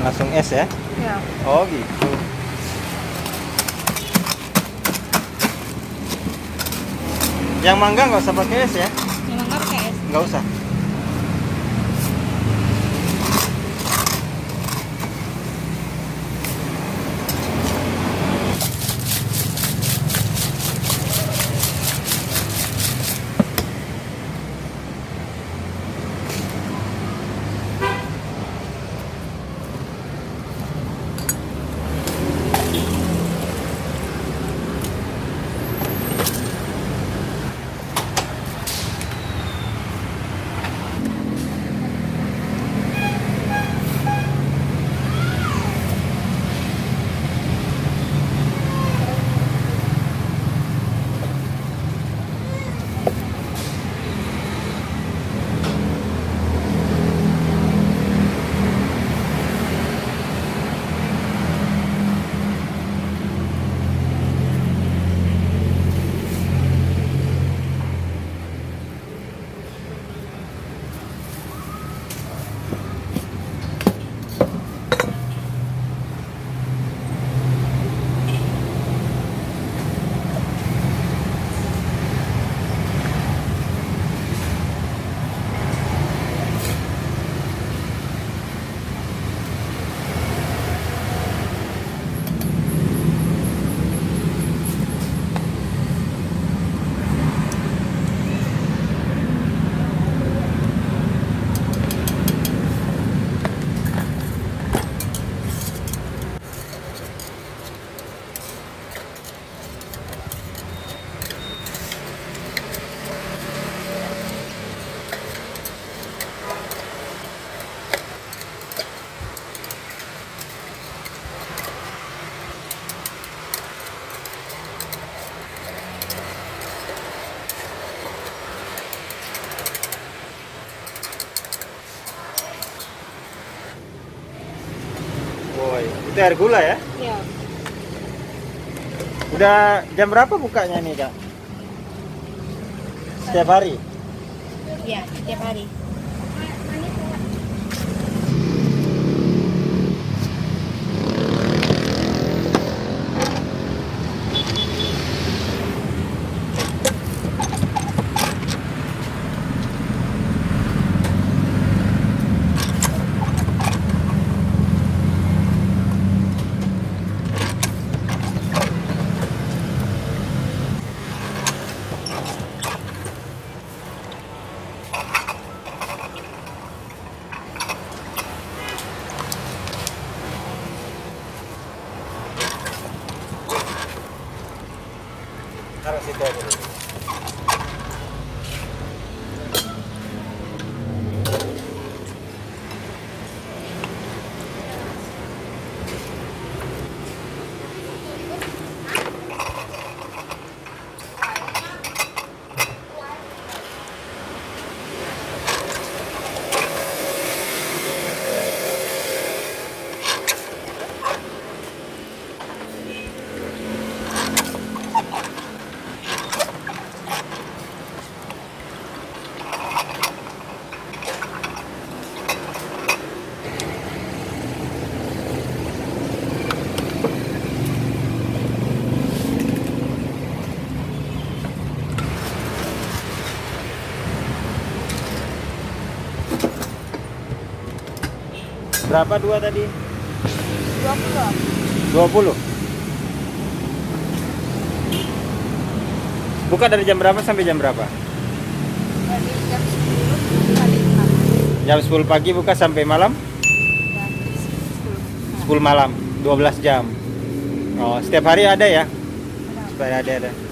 Langsung es ya? Ya. Oh gitu. Yang mangga nggak usah pakai es ya? Memang nggak pakai es. Nggak usah. Woi, itu air gula ya? Ya. Udah jam berapa bukanya nih kak? Setiap hari? Ya, setiap hari. Taruh situ aja dulu. Berapa dua tadi? 20. 20. Buka dari jam berapa sampai jam berapa? Dari jam 10 sampai 5. Jam 10 pagi buka sampai malam? Ya, 10. 10 malam, 12 jam. Oh, setiap hari ada ya? Ada. Setiap hari ada.